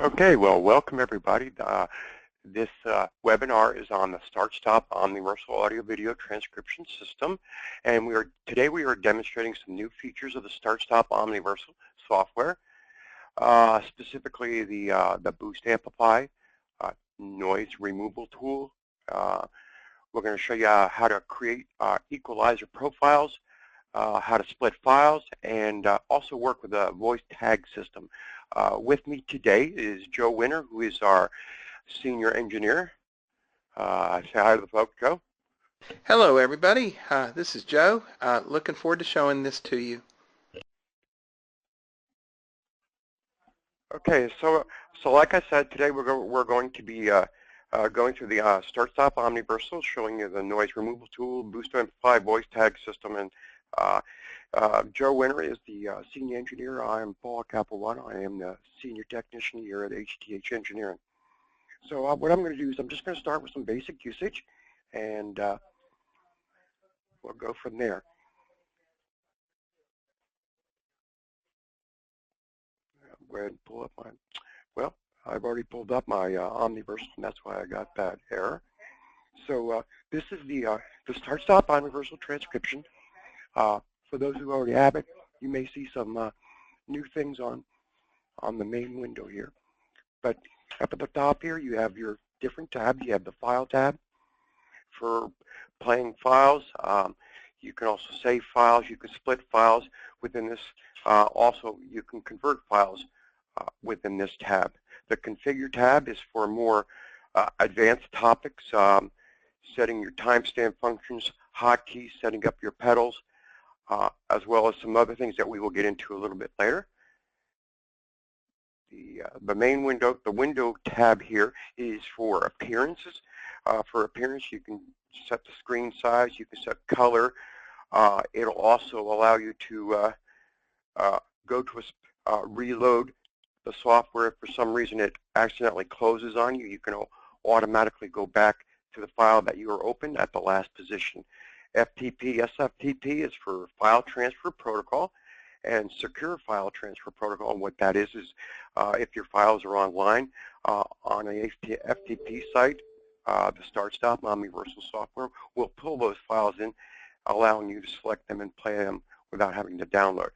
Okay, well, welcome everybody. This webinar is on the Start-Stop OmniVersal audio-video transcription system, and today we are demonstrating some new features of the Start-Stop OmniVersal software, specifically the Boost Amplify noise removal tool. We're going to show you how to create equalizer profiles, how to split files, and also work with a voice tag system. With me today is Joe Winter, who is our senior engineer. Say hi to the folks, Joe. Hello, everybody. This is Joe. Looking forward to showing this to you. Okay, so like I said, today we're going to be going through the Start-Stop OmniVersal, showing you the noise removal tool, Boost Amplify, voice tag system, and Joe Winter is the senior engineer. I am Paul Capuano. I am the senior technician here at HTH Engineering. So what I'm going to do is I'm just going to start with some basic usage, and we'll go from there. Go ahead and pull up my, well, I've already pulled up my OmniVersal, and that's why I got that error. So this is the Start-Stop OmniVersal transcription. For those who already have it, you may see some new things on the main window here. But up at the top here, you have your different tabs. You have the File tab for playing files. You can also save files. You can split files within this. Also, you can convert files within this tab. The Configure tab is for more advanced topics, setting your timestamp functions, hotkeys, setting up your pedals, as well as some other things that we will get into a little bit later. The main window, the Window tab here is for appearances. For appearance, you can set the screen size, you can set color. It'll also allow you to go to reload the software. If for some reason it accidentally closes on you, you can automatically go back to the file that you were opened at the last position. SFTP is for File Transfer Protocol, and Secure File Transfer Protocol. And what that is if your files are online on a FTP site, the Start-Stop OmniVersal software will pull those files in, allowing you to select them and play them without having to download.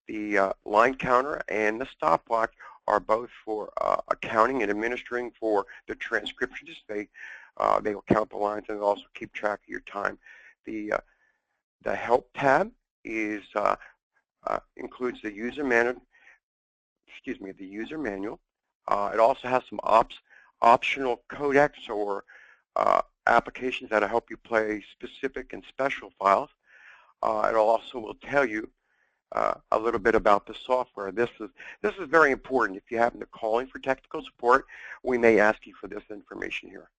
The line counter and the stopwatch are both for accounting and administering for the transcriptions. They will count the lines and also keep track of your time. The Help tab is includes the user manual. The user manual. It also has some optional codecs or applications that'll help you play specific and special files. It also will tell you a little bit about the software. This is very important. If you happen to call in for technical support, we may ask you for this information here.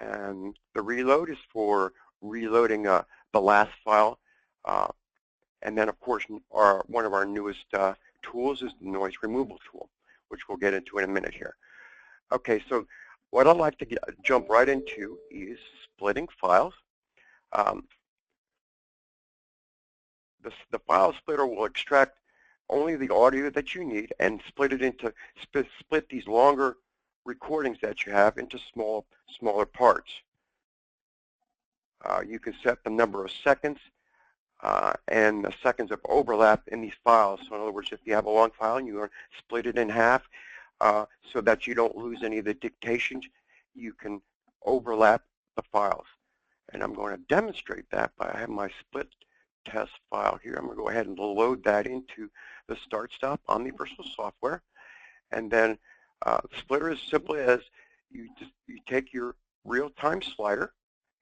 And the reload is for reloading the last file. And then, of course, one of our newest tools is the noise removal tool, which we'll get into in a minute here. Okay, so what I'd like to jump right into is splitting files. The file splitter will extract only the audio that you need and split it into split these longer recordings that you have into smaller parts. You can set the number of seconds and the seconds of overlap in these files. So in other words, if you have a long file and you want to split it in half so that you don't lose any of the dictations, you can overlap the files. And I'm going to demonstrate that by having my split test file here. I'm going to go ahead and load that into the Start-Stop OmniVersal software. And then splitter is simply as you take your real-time slider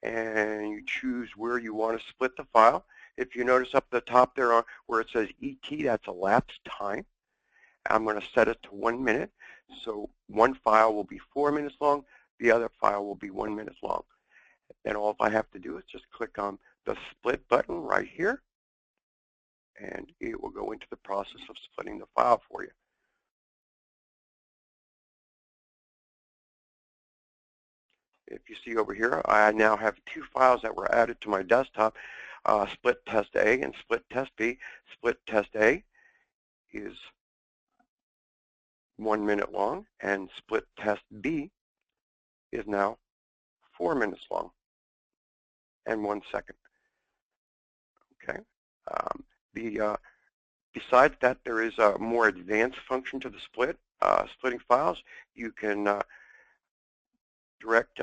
and you choose where you want to split the file. If you notice up at the top there where it says ET, that's elapsed time. I'm going to set it to 1 minute. So one file will be 4 minutes long, the other file will be 1 minute long. Then all I have to do is just click on the split button right here, and it will go into the process of splitting the file for you. If you see over here, I now have two files that were added to my desktop, split test A and split test B. Split test A is 1 minute long, and split test B is now 4 minutes long and 1 second. Okay. Besides that, there is a more advanced function to the splitting files. You can direct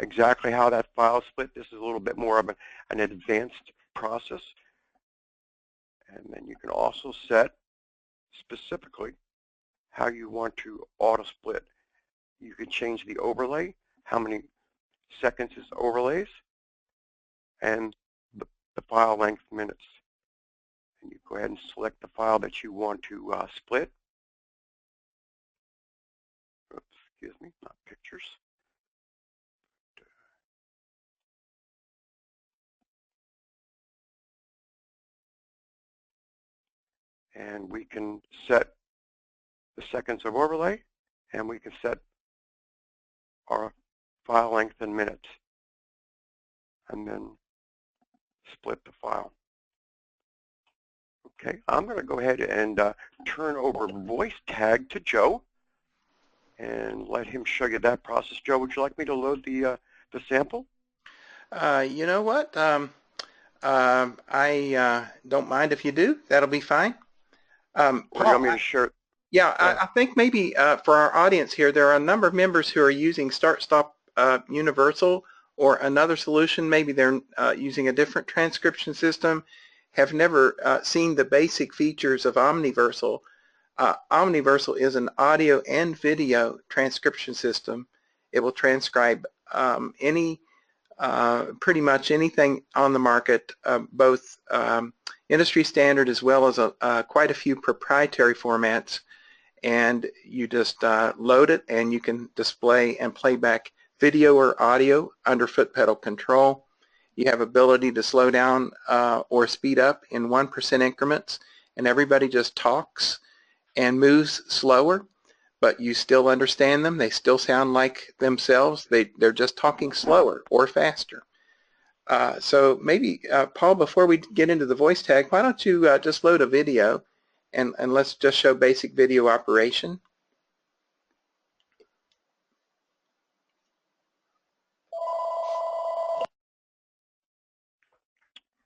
exactly how that file is split. This is a little bit more of an advanced process. And then you can also set specifically how you want to auto-split. You can change the overlay, how many seconds is overlays, and the file length minutes. And you go ahead and select the file that you want to split. Oops, excuse me, not pictures. And we can set the seconds of overlay, and we can set our file length in minutes, and then split the file. Okay, I'm going to go ahead and turn over voice tag to Joe and let him show you that process. Joe, would you like me to load the sample? You know what? I don't mind if you do. That'll be fine. Or you want me to share? Yeah, I think maybe for our audience here, there are a number of members who are using Start-Stop Universal or another solution. Maybe they're using a different transcription system, have never seen the basic features of OmniVersal. OmniVersal is an audio and video transcription system. It will transcribe pretty much anything on the market, both industry standard as well as quite a few proprietary formats. And you just load it, and you can display and play back video or audio under foot pedal control. You have ability to slow down or speed up in 1% increments, and everybody just talks and moves slower, but you still understand them. They still sound like themselves. They're just talking slower or faster. So maybe, Paul, before we get into the voice tag, why don't you just load a video, and let's just show basic video operation.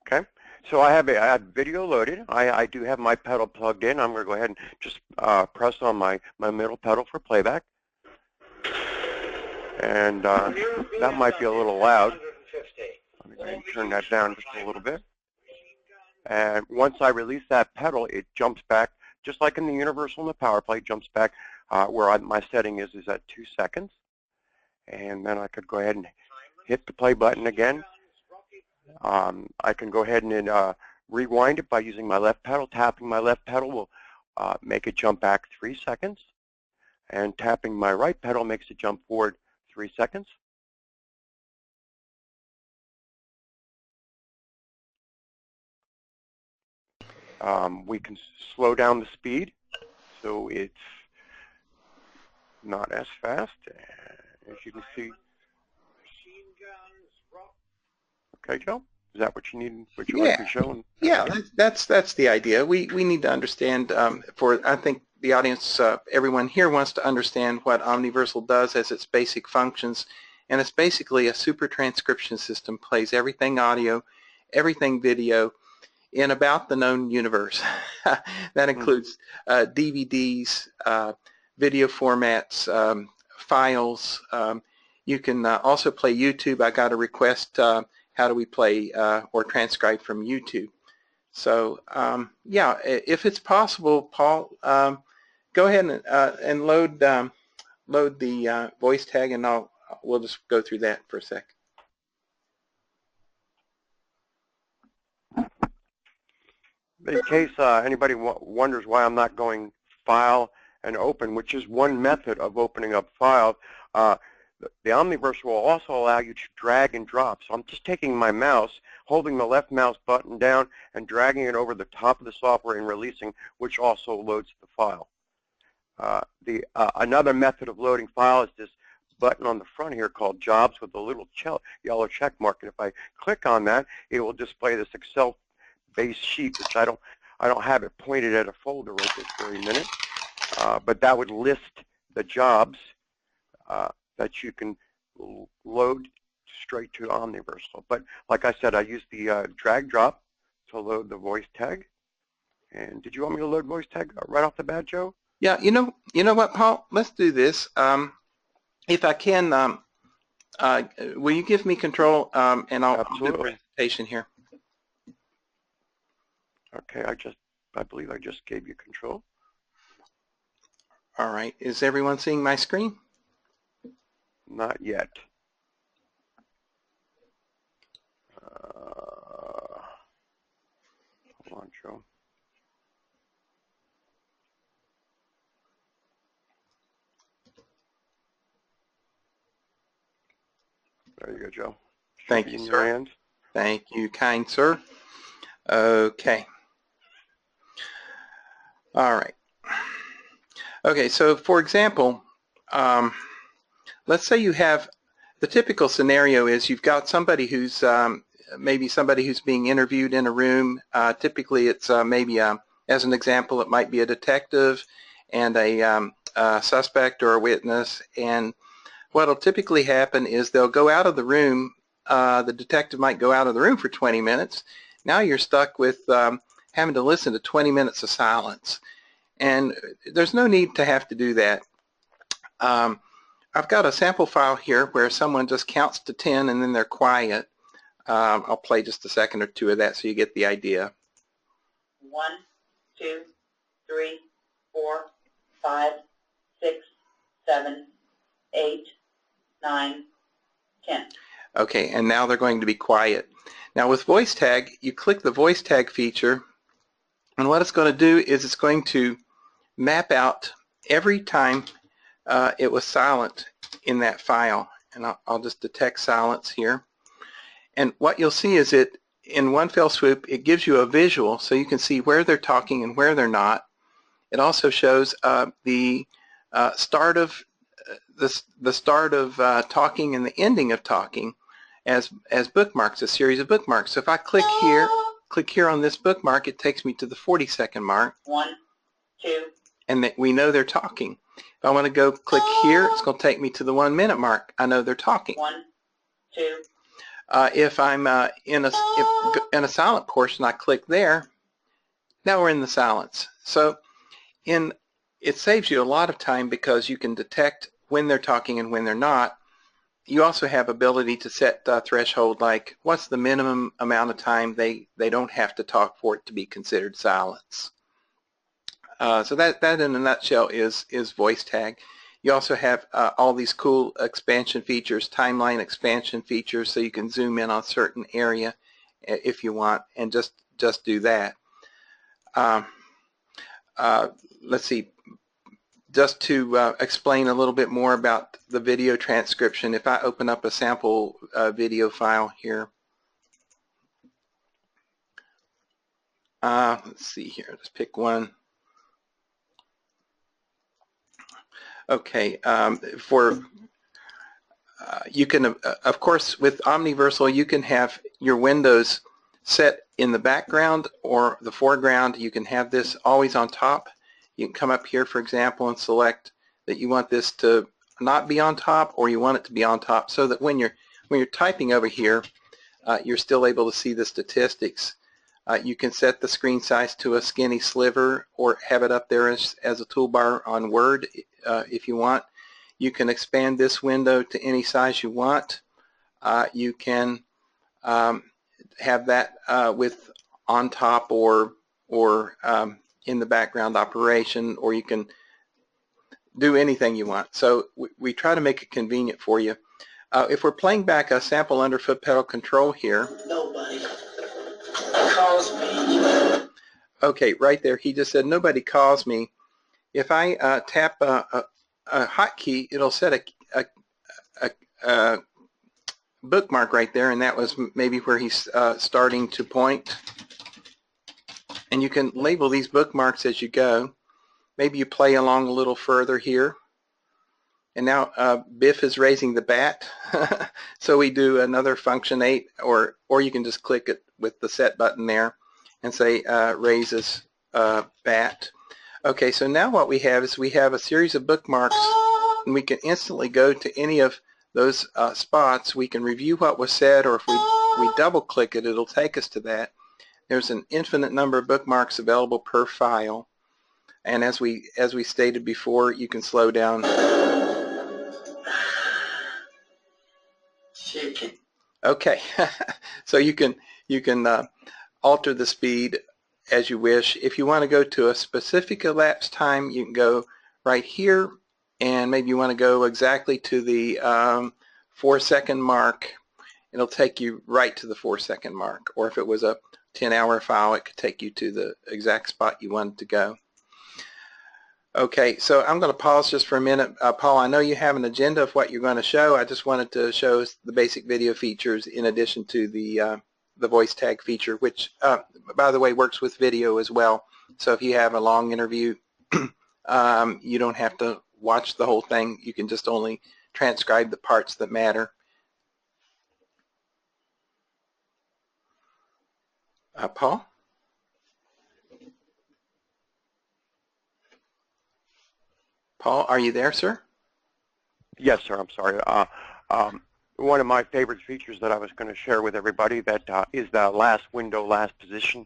Okay, so I have video loaded. I do have my pedal plugged in. I'm going to go ahead and just press on my middle pedal for playback. And that might be a little loud. Let me go ahead and turn that down just a little bit. And once I release that pedal, it jumps back, just like in the Universal and the Power Play, jumps back where my setting is at 2 seconds. And then I could go ahead and hit the play button again. I can go ahead and rewind it by using my left pedal. Tapping my left pedal will make it jump back 3 seconds. And tapping my right pedal makes it jump forward 3 seconds. We can slow down the speed so it's not as fast, as you can see. Okay, Joe, is that what you need? What you like to show? Yeah, that's the idea. We need to understand. I think the audience, everyone here wants to understand what OmniVersal does as its basic functions, and it's basically a super transcription system. Plays everything audio, everything video, in about the known universe. That includes DVDs, video formats, files. You can also play YouTube. I got a request, how do we play or transcribe from YouTube? So yeah, if it's possible, Paul, go ahead and load the voice tag, and we'll just go through that for a sec. In case anybody wonders why I'm not going File and Open, which is one method of opening up files, the OmniVersal will also allow you to drag and drop. So I'm just taking my mouse, holding the left mouse button down, and dragging it over the top of the software and releasing, which also loads the file. Another method of loading file is this button on the front here called Jobs with a little yellow check mark. And if I click on that, it will display this Excel-based sheet, which I don't have it pointed at a folder right this very minute. but that would list the jobs that you can load straight to OmniVersal. But like I said, I use the drag drop to load the voice tag. And did you want me to load voice tag right off the bat, Joe? Yeah, you know what, Paul? Let's do this. If I can, will you give me control, and I'll do the presentation here. Okay, I believe I just gave you control. All right. Is everyone seeing my screen? Not yet. Hold on, Joe. There you go, Joe. Thank you, sir. Thank you, kind sir. Okay. All right. Okay, so for example, let's say you have, the typical scenario is you've got somebody who's maybe somebody who's being interviewed in a room. Typically it's maybe, as an example, it might be a detective and a suspect or a witness, and what'll typically happen is they'll go out of the room, the detective might go out of the room for 20 minutes. Now you're stuck with having to listen to 20 minutes of silence. And there's no need to have to do that. I've got a sample file here where someone just counts to 10 and then they're quiet. I'll play just a second or two of that so you get the idea. 1, 2, 3, 4, 5, 6, 7, 8, 9, 10. Okay, and now they're going to be quiet. Now with voice tag, you click the voice tag feature, and what it's going to do is it's going to map out every time it was silent in that file. And I'll just detect silence here. And what you'll see is it, in one fell swoop, it gives you a visual so you can see where they're talking and where they're not. It also shows the start of talking and the ending of talking as bookmarks, a series of bookmarks. So if I click here on this bookmark, it takes me to the 40-second mark. 1, 2. And we know they're talking. If I want to go click here, it's going to take me to the 1-minute mark. I know they're talking. 1, 2. If I'm in a silent portion, I click there. Now we're in the silence. So it saves you a lot of time because you can detect when they're talking and when they're not. You also have ability to set a threshold, like what's the minimum amount of time they don't have to talk for it to be considered silence. So that in a nutshell is voice tag. You also have all these cool expansion features, timeline expansion features, so you can zoom in on a certain area if you want, and just do that. Let's see. Just to explain a little bit more about the video transcription, if I open up a sample video file here, let's see here, let's pick one. Okay, you can, of course, with OmniVersal, you can have your windows set in the background or the foreground. You can have this always on top. You can come up here, for example, and select that you want this to not be on top, or you want it to be on top, so that when you're typing over here, you're still able to see the statistics. You can set the screen size to a skinny sliver, or have it up there as a toolbar on Word if you want. You can expand this window to any size you want. You can have that with on top or in the background operation, or you can do anything you want. So we try to make it convenient for you. If we're playing back a sample under foot pedal control here. Nobody calls me. Okay, right there, he just said nobody calls me. If I tap a hotkey, it'll set a bookmark right there, and that was maybe where he's starting to point. And you can label these bookmarks as you go. Maybe you play along a little further here. And now Biff is raising the bat. So we do another function 8, or you can just click it with the set button there and say raises bat. Okay, so now what we have is we have a series of bookmarks, and we can instantly go to any of those spots. We can review what was said, or if we double click it, it'll take us to that. There's an infinite number of bookmarks available per file, and as we stated before, you can slow down. Chicken. Okay, so you can alter the speed as you wish. If you want to go to a specific elapsed time, you can go right here, and maybe you want to go exactly to the 4-second mark. It'll take you right to the 4-second mark. Or if it was a 10-hour file, it could take you to the exact spot you wanted to go. Okay, so I'm going to pause just for a minute. Paul, I know you have an agenda of what you're going to show. I just wanted to show us the basic video features in addition to the voice tag feature, which, by the way, works with video as well. So if you have a long interview, you don't have to watch the whole thing. You can just only transcribe the parts that matter. Paul? Paul, are you there, sir? Yes, sir. I'm sorry. One of my favorite features that I was going to share with everybody that is the last window, last position.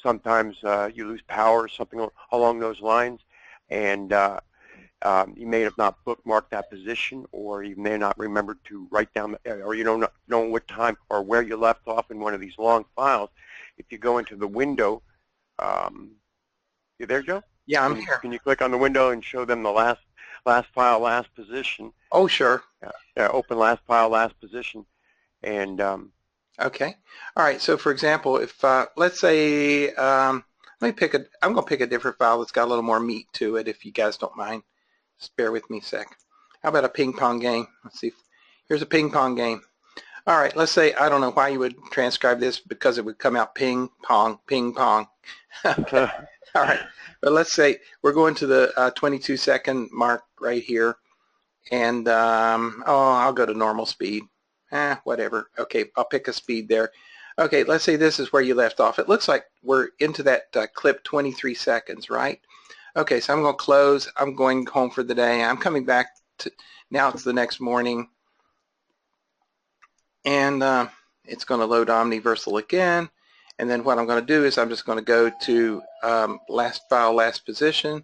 Sometimes you lose power, something along those lines, and you may have not bookmarked that position, or you may not remember to write down, or you don't know what time or where you left off in one of these long files. If you go into the window, you there, Joe? Yeah, I'm here. Can you click on the window and show them the last file, last position? Oh, sure. Open last file, last position, and okay. All right. So, for example, if let's say I'm going to pick a different file that's got a little more meat to it. If you guys don't mind, just bear with me a sec. How about a ping pong game? Let's see. Here's a ping pong game. All right. Let's say I don't know why you would transcribe this, because it would come out ping pong, ping pong. Okay. All right. But let's say we're going to the 22-second mark right here, and I'll go to normal speed. Whatever. Okay, I'll pick a speed there. Okay, let's say this is where you left off. It looks like we're into that clip 23 seconds, right? Okay, so I'm going to close. I'm going home for the day. I'm coming back to, now it's the next morning, and it's going to load OmniVersal again. And then what I'm going to do is I'm just going to go to last file, last position.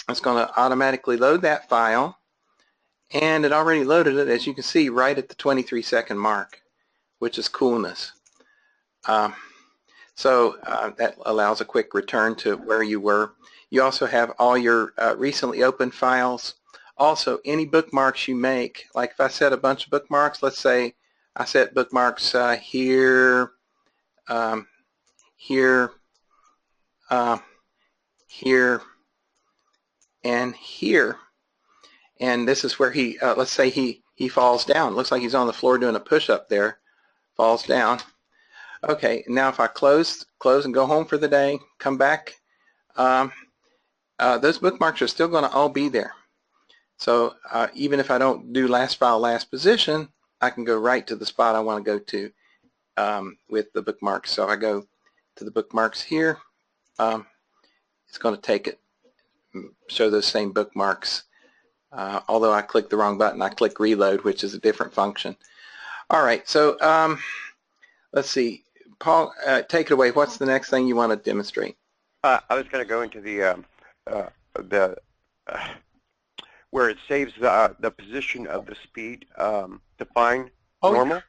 It's going to automatically load that file, and it already loaded it, as you can see, right at the 23-second mark, which is coolness. So that allows a quick return to where you were. You also have all your recently opened files. Also, any bookmarks you make, like if I set a bunch of bookmarks, let's say I set bookmarks here, here, here, and here. And this is where he, let's say he falls down. Looks like he's on the floor doing a push-up there. Falls down. Okay, now if I close and go home for the day, come back, those bookmarks are still going to all be there. So even if I don't do last file, last position, I can go right to the spot I want to go to with the bookmarks. So I go to the bookmarks here. It's going to take it, show those same bookmarks. Although I clicked the wrong button, I click reload, which is a different function. All right, so let's see. Paul, take it away. What's the next thing you want to demonstrate? I was going to go into the where it saves the position of the speed define normal.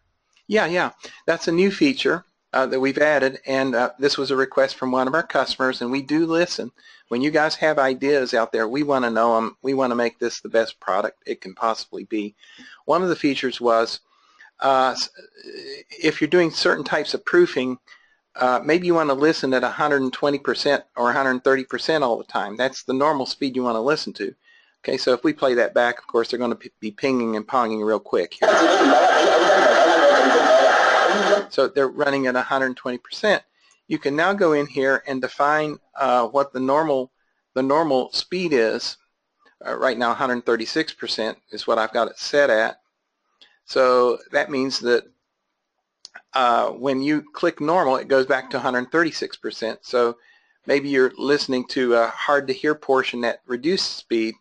Yeah. That's a new feature that we've added, and this was a request from one of our customers, and we do listen. When you guys have ideas out there, we want to know them. We want to make this the best product it can possibly be. One of the features was if you're doing certain types of proofing, maybe you want to listen at 120% or 130% all the time. That's the normal speed you want to listen to. Okay, so if we play that back, of course, they're going to be pinging and ponging real quick here. So they're running at 120%. You can now go in here and define what the normal speed is. Right now, 136% is what I've got it set at. So that means that when you click normal, it goes back to 136%. So maybe you're listening to a hard to hear portion at reduced speed,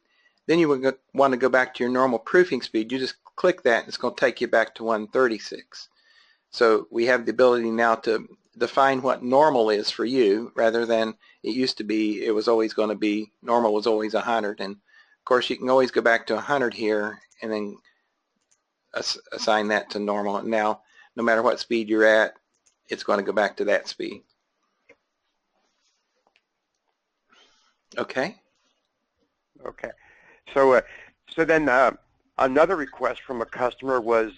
then you would want to go back to your normal proofing speed. You just click that and it's going to take you back to 136. So we have the ability now to define what normal is for you, rather than it used to be it was always going to be normal was always 100. And of course you can always go back to 100 here and then assign that to normal. And now no matter what speed you're at, it's going to go back to that speed. Okay. Okay. So so then another request from a customer was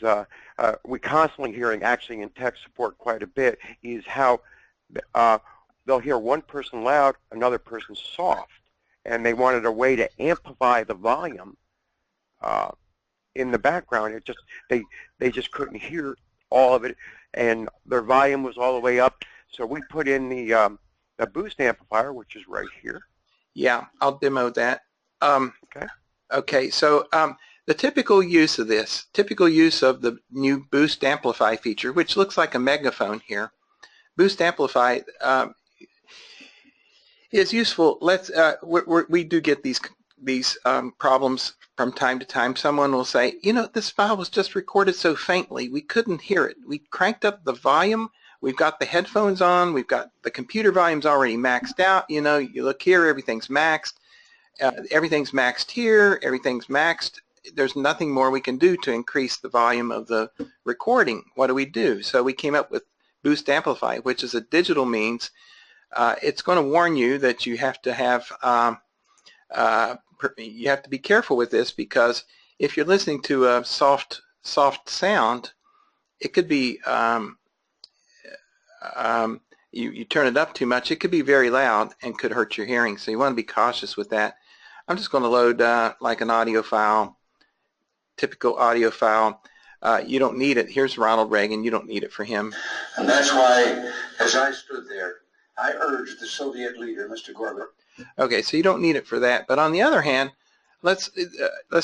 we constantly hearing, actually in tech support quite a bit, is how they'll hear one person loud, another person soft, and they wanted a way to amplify the volume in the background. It just they just couldn't hear all of it, and their volume was all the way up. So we put in the boost amplifier, which is right here. Yeah, I'll demo that. Okay. Okay, so the typical use of this, typical use of the new Boost Amplify feature, which looks like a megaphone here. Boost Amplify is useful. We do get these problems from time to time. Someone will say, you know, this file was just recorded so faintly, we couldn't hear it. We cranked up the volume. We've got the headphones on. We've got the computer volumes already maxed out. You know, you look here, everything's maxed. Everything's maxed here. Everything's maxed. There's nothing more we can do to increase the volume of the recording. What do we do? So we came up with Boost Amplify, which is a digital means. It's going to warn you that you have to have be careful with this, because if you're listening to a soft sound, it could be you turn it up too much, it could be very loud and could hurt your hearing. So you want to be cautious with that. I'm just going to load like an audio file, typical audio file. You don't need it. Here's Ronald Reagan. You don't need it for him. And that's why, as I stood there, I urged the Soviet leader, Mr. Gorbachev. Okay, so you don't need it for that. But on the other hand, let's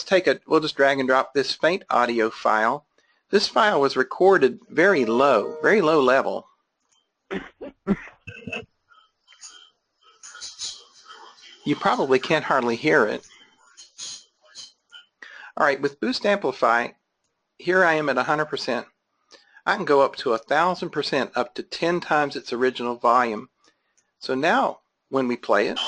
take we'll just drag and drop this faint audio file. This file was recorded very low level. You probably can't hardly hear it. All right, with Boost Amplify, here I am at 100%. I can go up to 1,000%, up to 10 times its original volume. So now, when we play it,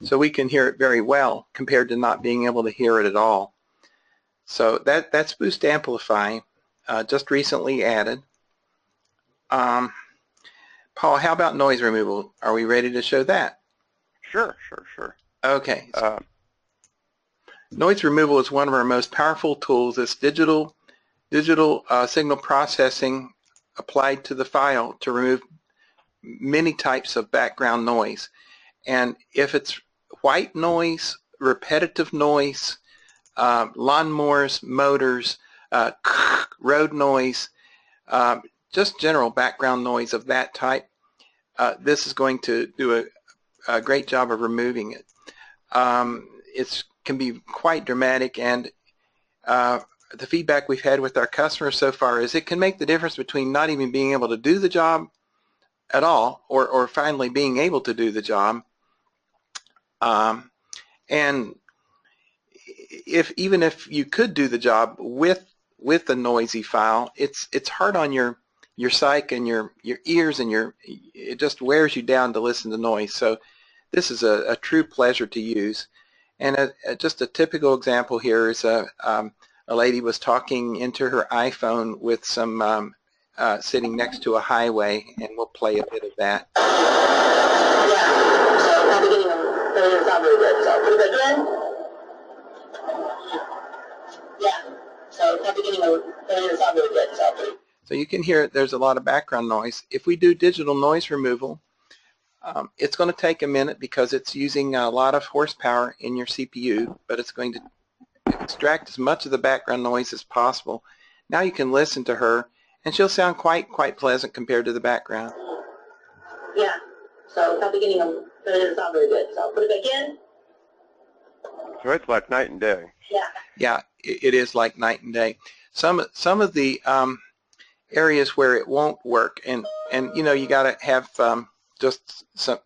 so we can hear it very well compared to not being able to hear it at all. So that's Boost Amplify, just recently added. Paul, how about noise removal? Are we ready to show that? Sure. Okay. Noise removal is one of our most powerful tools. It's digital signal processing applied to the file to remove many types of background noise. And if it's white noise, repetitive noise, lawnmowers, motors, road noise, just general background noise of that type, this is going to do a great job of removing it. It can be quite dramatic, and the feedback we've had with our customers so far is it can make the difference between not even being able to do the job at all, or finally being able to do the job. And even if you could do the job with a noisy file, it's hard on your psyche and your ears, and it just wears you down to listen to noise. So this is a true pleasure to use. And just a typical example here is a lady was talking into her iPhone with some sitting next to a highway, and we'll play a bit of that. Yeah, so at the beginning it's not very good. So put it again. Yeah, so at the beginning it's not very good. So you can hear there's a lot of background noise. If we do digital noise removal, it's going to take a minute because it's using a lot of horsepower in your CPU, but it's going to extract as much of the background noise as possible. Now you can listen to her, and she'll sound quite pleasant compared to the background. Yeah, so at the beginning it's not very good. So put it back in. So it's like night and day. Yeah. Yeah, it is like night and day. Some of the areas where it won't work, and you know, you got to have just some.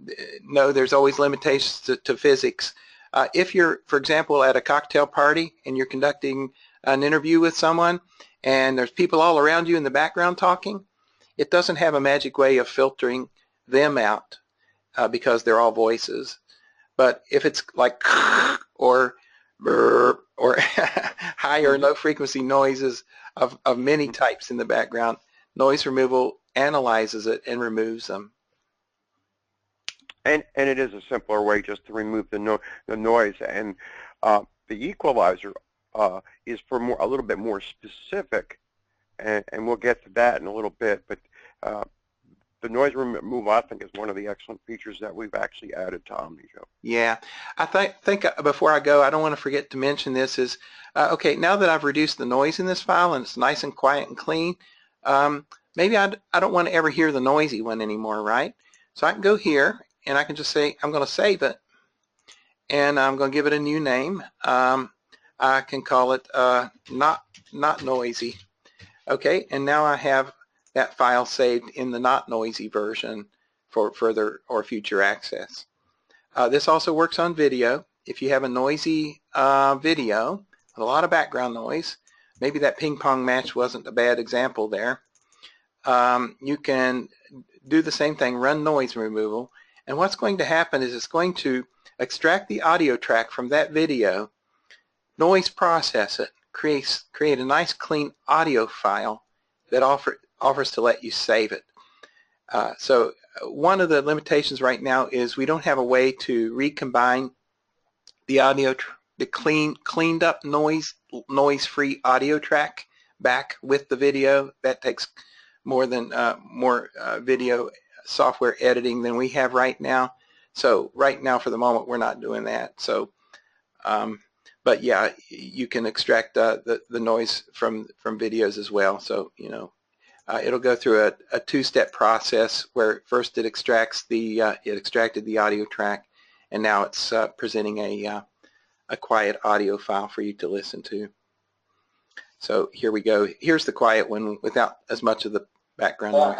No, there's always limitations to physics. If you're, for example, at a cocktail party and you're conducting an interview with someone, and there's people all around you in the background talking, it doesn't have a magic way of filtering them out because they're all voices. But if it's like or burp or high or low frequency noises of many types in the background, noise removal analyzes it and removes them. And it is a simpler way just to remove the noise. And the equalizer is for a little bit more specific, and we'll get to that in a little bit. But the noise removal, I think, is one of the excellent features that we've actually added to OmniVersal. Yeah, I think before I go, I don't want to forget to mention this is, okay, now that I've reduced the noise in this file and it's nice and quiet and clean, maybe I don't want to ever hear the noisy one anymore, right? So I can go here and I can just say, I'm going to save it, and I'm going to give it a new name. I can call it not noisy. Okay, and now I have that file saved in the not noisy version for further or future access. This also works on video. If you have a noisy video with a lot of background noise, maybe that ping pong match wasn't a bad example there, you can do the same thing, run noise removal, and what's going to happen is it's going to extract the audio track from that video, noise process it, create a nice clean audio file that offers to let you save it. So one of the limitations right now is we don't have a way to recombine the audio, the cleaned up noise-free audio track back with the video. That takes more video software editing than we have right now. So right now, for the moment, we're not doing that. So, but yeah, you can extract the noise from videos as well. So, you know, it'll go through a two-step process where first it extracted the audio track, and now it's presenting a quiet audio file for you to listen to. So here we go. Here's the quiet one without as much of the background noise.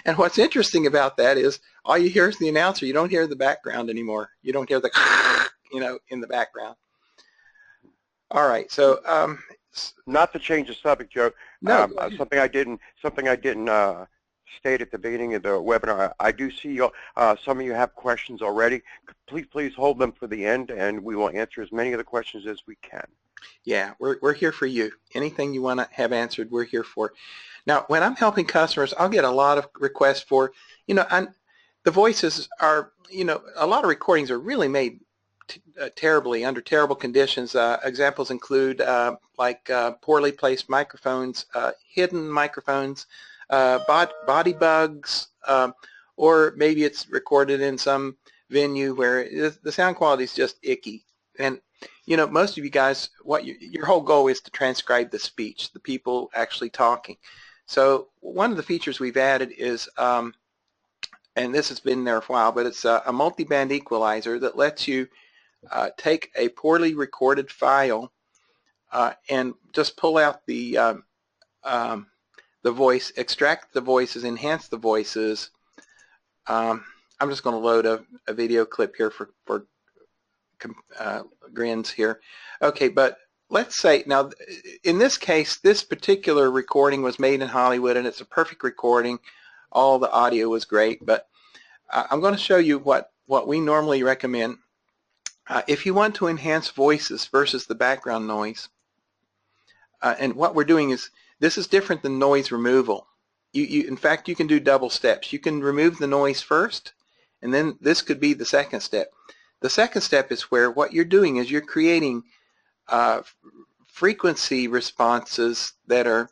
And what's interesting about that is all you hear is the announcer. You don't hear the background anymore. You don't hear the you know, in the background. All right, so not to change the subject, Joe. No, something I didn't state at the beginning of the webinar. I do see some of you have questions already. Please hold them for the end, and we will answer as many of the questions as we can. Yeah, we're here for you. Anything you want to have answered, we're here for. Now, when I'm helping customers, I'll get a lot of requests for, you know, the voices are, you know, a lot of recordings are really made terribly, under terrible conditions. Examples include like poorly placed microphones, hidden microphones, body bugs, or maybe it's recorded in some venue where the sound quality is just icky. And you know, most of you guys, your whole goal is to transcribe the speech, the people actually talking. So one of the features we've added is, and this has been there for a while, but it's a multi-band equalizer that lets you take a poorly recorded file and just pull out the voice, extract the voices, enhance the voices. I'm just going to load a video clip here for grins here. Okay, but let's say, now in this case, this particular recording was made in Hollywood and it's a perfect recording. All the audio was great, but I'm going to show you what we normally recommend. If you want to enhance voices versus the background noise, and what we're doing is, this is different than noise removal. In fact, you can do double steps. You can remove the noise first, and then this could be the second step. The second step is where what you're doing is you're creating frequency responses that are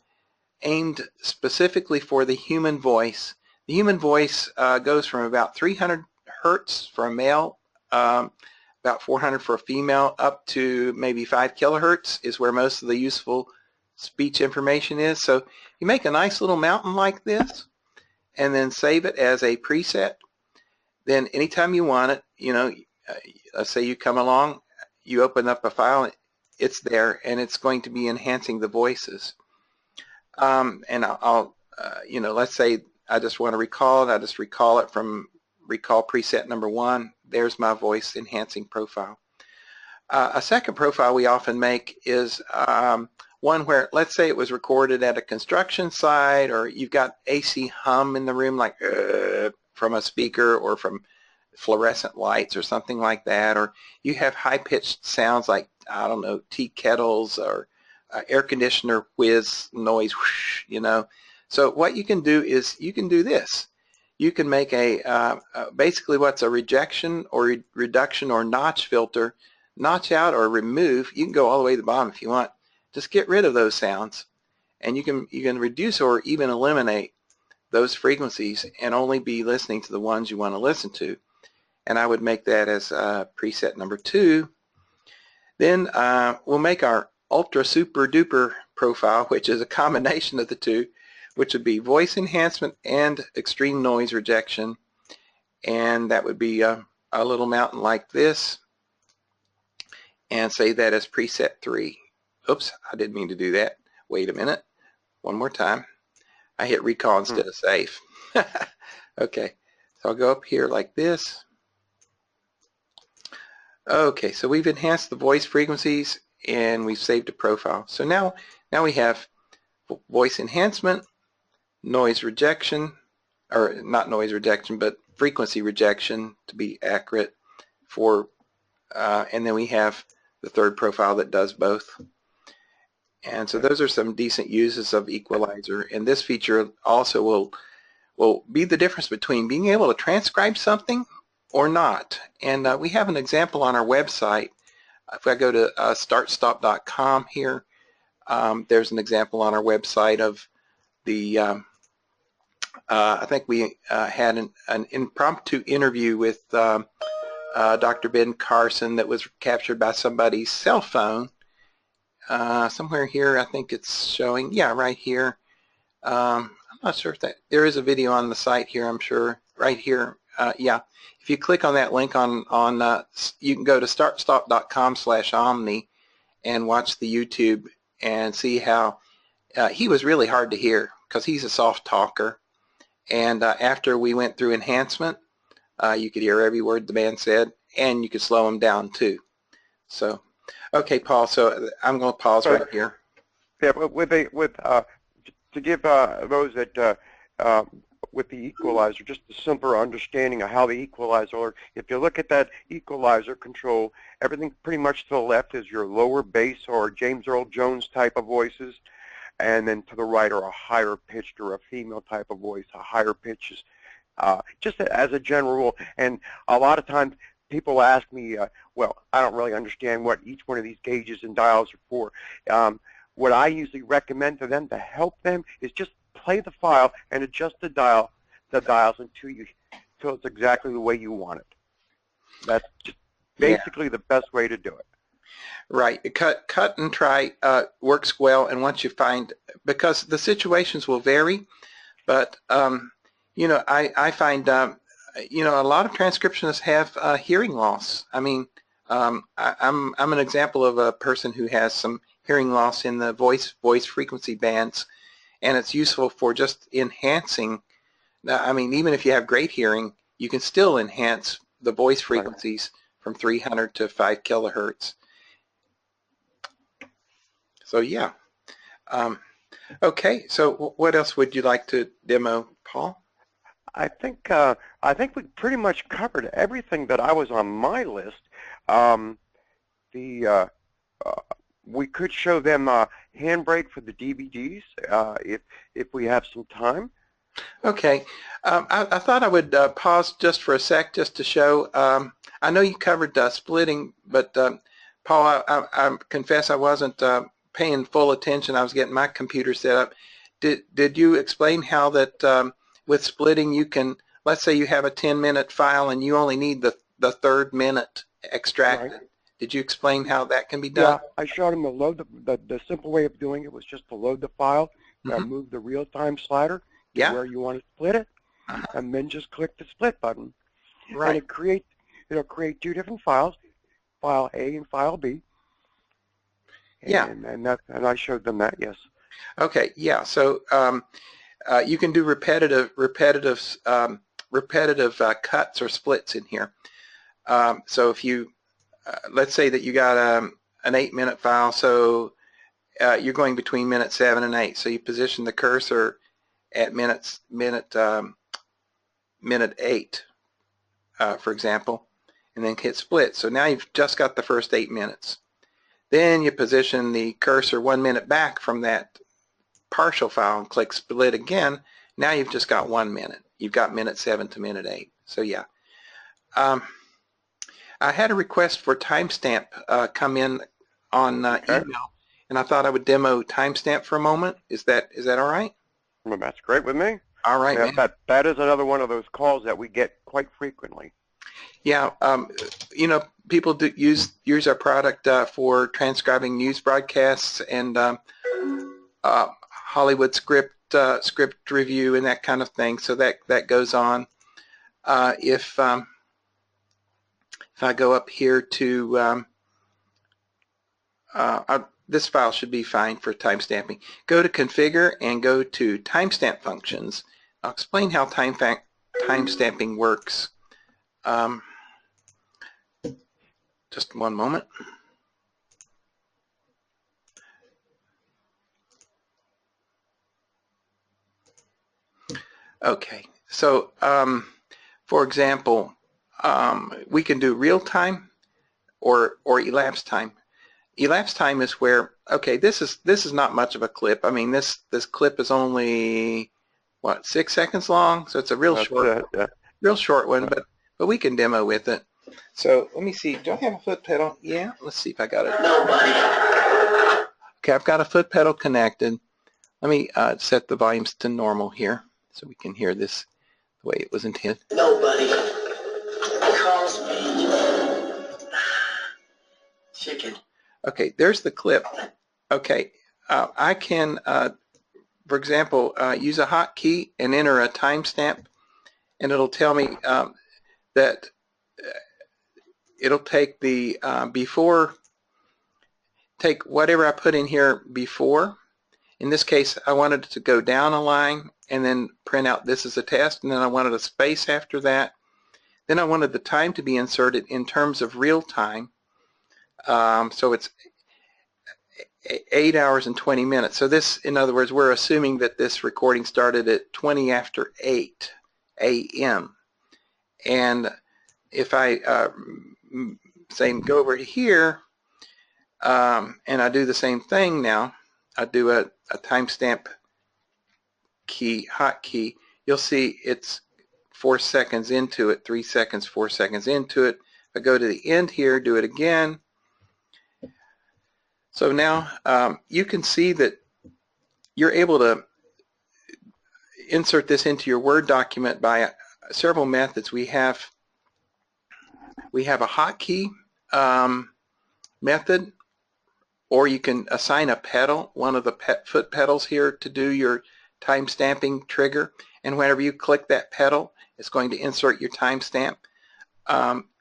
aimed specifically for the human voice. The human voice goes from about 300 hertz for a male, about 400 for a female, up to maybe 5 kilohertz is where most of the useful speech information is. So you make a nice little mountain like this, and then save it as a preset. Then anytime you want it, you know, let's say you come along, you open up a file, it's there, and it's going to be enhancing the voices. And I'll you know, let's say I just want to recall it. I just recall it from recall preset number 1. There's my voice enhancing profile. A second profile we often make is one where, let's say it was recorded at a construction site, or you've got AC hum in the room, like from a speaker or from fluorescent lights or something like that, or you have high-pitched sounds like, I don't know, tea kettles or air conditioner whiz noise, whoosh, you know. So what you can do is you can do this. You can make a basically what's a rejection or reduction or notch filter, notch out or remove. You can go all the way to the bottom if you want. Just get rid of those sounds, and you can reduce or even eliminate those frequencies and only be listening to the ones you want to listen to. And I would make that as preset number 2. Then we'll make our ultra super duper profile, which is a combination of the two, which would be voice enhancement and extreme noise rejection. And that would be a little mountain like this, and save that as preset 3. Oops, I didn't mean to do that. Wait a minute. One more time. I hit recall instead of save. Okay, so I'll go up here like this. Okay, so we've enhanced the voice frequencies and we've saved a profile. So now we have voice enhancement, noise rejection, or not noise rejection, but frequency rejection to be accurate, for, and then we have the third profile that does both. And so those are some decent uses of equalizer, and this feature also will be the difference between being able to transcribe something or not. And we have an example on our website. If I go to startstop.com here, there's an example on our website of the I think we had an impromptu interview with Dr. Ben Carson that was captured by somebody's cell phone. Somewhere here, I think it's showing, yeah, right here. I'm not sure if there is a video on the site here, I'm sure, right here. Yeah, if you click on that link you can go to startstop.com/omni and watch the YouTube and see how he was really hard to hear because he's a soft talker. And after we went through enhancement, you could hear every word the man said, and you could slow him down too. So, okay, Paul. So I'm going to pause right here. Yeah, to give those that with the equalizer just a simpler understanding of how the equalizer works. If you look at that equalizer control, everything pretty much to the left is your lower bass or James Earl Jones type of voices, and then to the right are a higher pitched or a female type of voice, a higher pitches, just as a general rule. And a lot of times people ask me, well, I don't really understand what each one of these gauges and dials are for. What I usually recommend to them to help them is just play the file and adjust the dials until it's exactly the way you want it. That's just basically the best way to do it. Right. Cut and try works well, and once you find, because the situations will vary, but you know, I find you know, a lot of transcriptionists have hearing loss. I mean, I'm an example of a person who has some hearing loss in the voice frequency bands, and it's useful for just enhancing. I mean, even if you have great hearing, you can still enhance the voice frequencies from 300 to 5 kilohertz. So yeah. Okay, so what else would you like to demo, Paul? I think we pretty much covered everything that I was on my list. We could show them Handbrake for the DVDs if we have some time. Okay. I thought I would pause just for a sec just to show. I know you covered splitting, but Paul, I confess I wasn't paying full attention. I was getting my computer set up. Did you explain how that with splitting you can, let's say you have a 10-minute file and you only need the third minute extracted. Right. Did you explain how that can be done? Yeah, I showed him to load the simple way of doing it was just to load the file, move the real-time slider to where you want to split it, and then just click the split button. Right. And it'll create two different files, file A and file B. Yeah. And I showed them that, yes. Okay. Yeah. So you can do repetitive cuts or splits in here. So if you let's say that you got an 8-minute file, so you're going between minute 7 and 8. So you position the cursor at minute 8, for example, and then hit split. So now you've just got the first 8 minutes. Then you position the cursor 1 minute back from that partial file and click split again. Now you've just got 1 minute. You've got minute 7 to minute 8. So yeah. I had a request for timestamp come in on email, and I thought I would demo timestamp for a moment. Is that all right? Well, that's great with me. All right, Yeah, man. that is another one of those calls that we get quite frequently. Yeah, you know, people do use our product for transcribing news broadcasts and Hollywood script review and that kind of thing. So that goes on. If I go up here to this file should be fine for timestamping. Go to Configure and go to Timestamp Functions. I'll explain how timestamping works. Just one moment. Okay, so for example, we can do real time or elapsed time. Elapsed time is where, okay, this is not much of a clip. I mean, this clip is only what, 6 seconds long, so it's a real short one, but we can demo with it. So let me see. Do I have a foot pedal? Yeah. Let's see if I got it. Okay, I've got a foot pedal connected. Let me set the volumes to normal here so we can hear this the way it was intended. Nobody calls me chicken. Okay, there's the clip. Okay, I can, for example, use a hotkey and enter a timestamp, and it'll tell me that it'll take the take whatever I put in here before. In this case, I wanted it to go down a line and then print out this is a test, and then I wanted a space after that. Then I wanted the time to be inserted in terms of real time. So it's 8 hours and 20 minutes. So this, in other words, we're assuming that this recording started at 20 after 8 a.m. And if I say go over here and I do the same thing now, I do a timestamp key, hotkey, you'll see it's 4 seconds into it, 3 seconds, 4 seconds into it. If I go to the end here, do it again. So now you can see that you're able to insert this into your Word document by several methods. We have a hotkey method, or you can assign a pedal, one of the foot pedals here, to do your timestamping trigger. And whenever you click that pedal, it's going to insert your timestamp.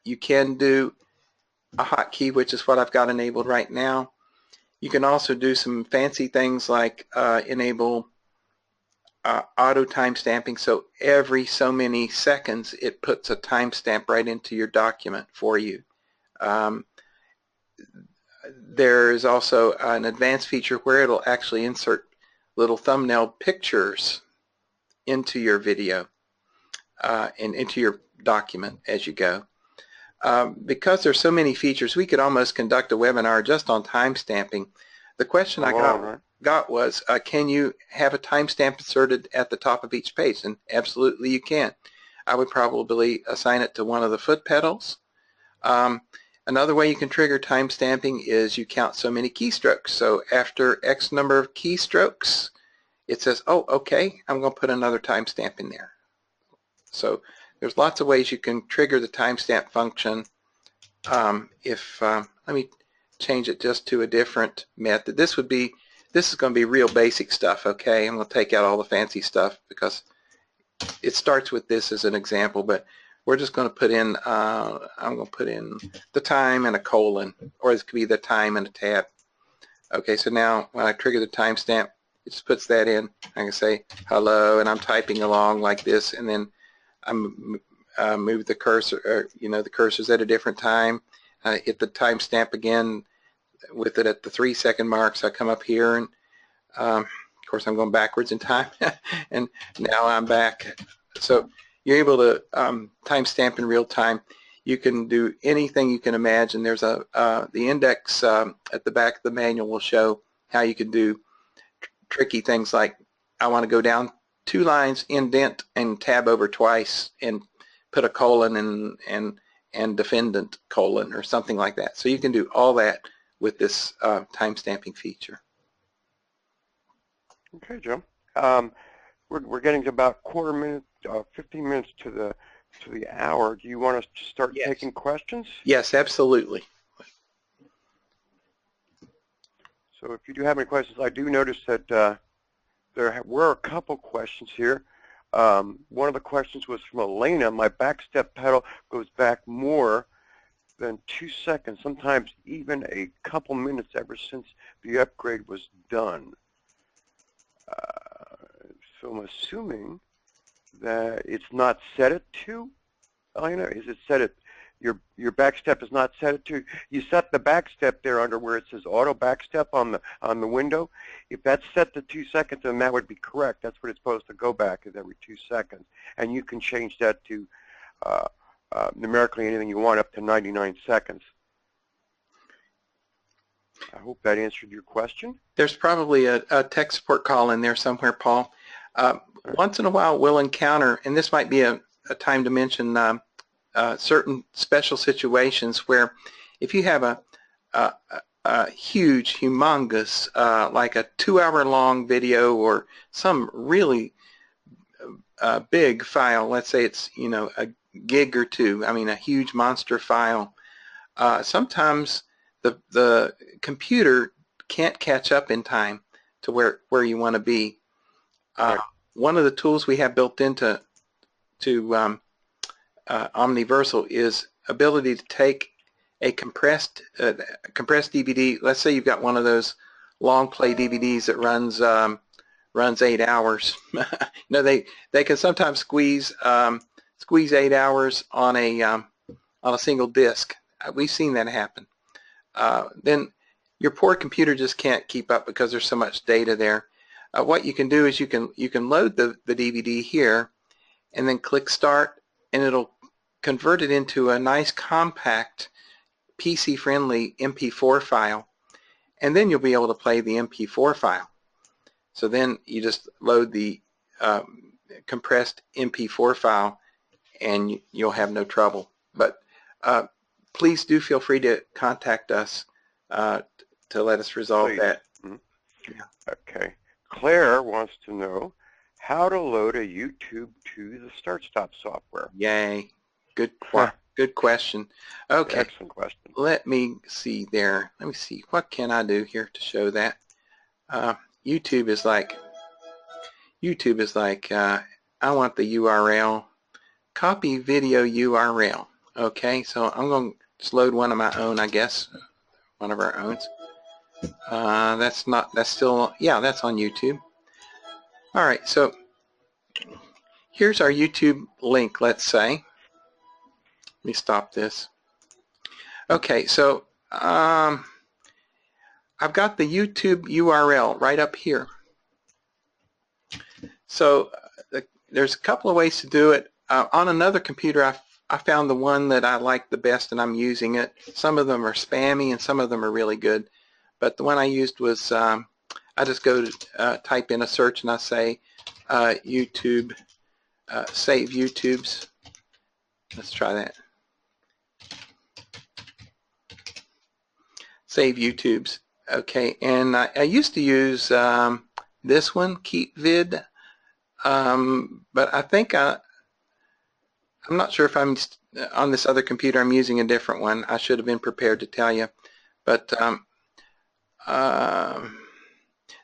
You can do a hotkey, which is what I've got enabled right now. You can also do some fancy things like enable auto timestamping, so every so many seconds it puts a timestamp right into your document for you. There's also an advanced feature where it'll actually insert little thumbnail pictures into your video and into your document as you go. Because there's so many features, we could almost conduct a webinar just on timestamping. The question I got was, can you have a timestamp inserted at the top of each page? And absolutely you can. I would probably assign it to one of the foot pedals. Another way you can trigger timestamping is you count so many keystrokes. So after X number of keystrokes, it says, oh, okay, I'm going to put another timestamp in there. So there's lots of ways you can trigger the timestamp function. Let me change it just to a different method. This is going to be real basic stuff, okay? I'm going to take out all the fancy stuff because it starts with this as an example, but we're just going to put in, I'm going to put in the time and a colon, or it could be the time and a tab. Okay, so now when I trigger the timestamp, it just puts that in. I can say hello, and I'm typing along like this, and then I'm move the cursor, or, the cursor's at a different time. Hit the timestamp again with it at the 3-second mark, so I come up here, and of course I'm going backwards in time, and now I'm back. So you're able to timestamp in real time. You can do anything you can imagine. There's the index at the back of the manual will show how you can do tricky things like I want to go down 2 lines, indent, and tab over twice, and put a colon and defendant colon or something like that. So you can do all that with this timestamping feature. Okay, Jim. We're getting to about 15 minutes to the hour. Do you want us to start taking questions? Yes, absolutely. So if you do have any questions, I do notice that there were a couple questions here. One of the questions was from Elena. My backstep pedal goes back more than 2 seconds, sometimes even a couple minutes ever since the upgrade was done. So I'm assuming that it's not set at 2, Elena? Is it set at, your backstep is not set at 2? You set the backstep there under where it says auto backstep on the window. If that's set to 2 seconds, then that would be correct. That's what it's supposed to go back, is every 2 seconds. And you can change that to numerically anything you want up to 99 seconds. I hope that answered your question. There's probably a tech support call in there somewhere, Paul. Once in a while we'll encounter, and this might be a time to mention certain special situations where if you have a huge, humongous, like a 2-hour-long video or some really big file, let's say it's a gig or 2, I mean a huge monster file, sometimes the computer can't catch up in time to where you want to be. Right. One of the tools we have built into OmniVersal is ability to take a compressed DVD. Let's say you've got one of those long play DVDs that runs 8 hours. They can sometimes squeeze 8 hours on a single disc. We've seen that happen. Then your poor computer just can't keep up because there's so much data there. What you can do is you can load the DVD here and then click start, and it'll convert it into a nice compact PC-friendly MP4 file, and then you'll be able to play the MP4 file. So then you just load the compressed MP4 file and you'll have no trouble. But please do feel free to contact us to let us resolve that. Mm-hmm. Yeah. Okay. Claire wants to know how to load a YouTube to the start-stop software. Yay. Good question. Okay. Excellent question. Let me see there. Let me see. What can I do here to show that? YouTube is like, I want the URL. Copy video URL. Okay, so I'm going to just load one of my own, I guess. One of our own. That's still, yeah, that's on YouTube. All right, so here's our YouTube link, let's say. Let me stop this. Okay, so I've got the YouTube URL right up here. So there's a couple of ways to do it. On another computer, I found the one that I like the best, and I'm using it. Some of them are spammy and some of them are really good. But the one I used was, I just go to type in a search and I say YouTube, save YouTubes. Let's try that. Save YouTubes. Okay, and I used to use this one, KeepVid, but I think I'm not sure if I'm on this other computer. I'm using a different one. I should have been prepared to tell you, but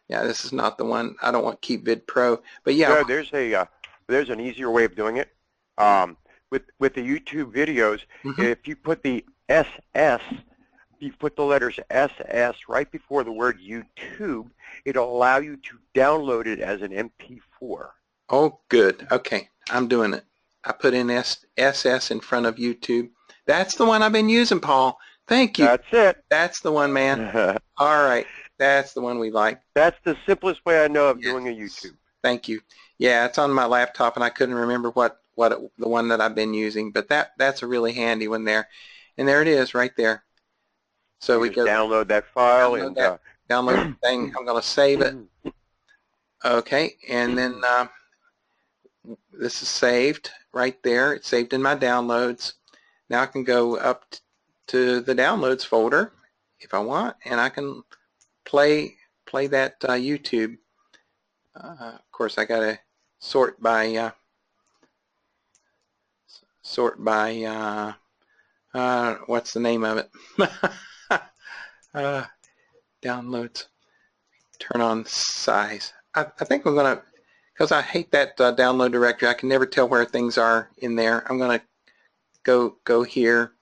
yeah, this is not the one. I don't want KeepVid Pro, but yeah. Yeah, there's an easier way of doing it. With the YouTube videos, if you put the SS, you put the letters SS right before the word YouTube, it'll allow you to download it as an MP4. Oh, good. Okay, I'm doing it. I put in SS in front of YouTube. That's the one I've been using, Paul. Thank you. That's it. That's the one, man. All right. That's the one we like. That's the simplest way I know of doing a YouTube. Thank you. Yeah, it's on my laptop, and I couldn't remember the one that I've been using, but that's a really handy one there. And there it is right there. So we can download that file and download the thing. I'm going to save it. Okay, and then this is saved right there. It's saved in my downloads. Now I can go up to the downloads folder if I want, and I can play that YouTube. Of course, I got to sort by what's the name of it? Downloads. Turn on size. I think I'm going to, because I hate that download directory. I can never tell where things are in there. I'm going to go here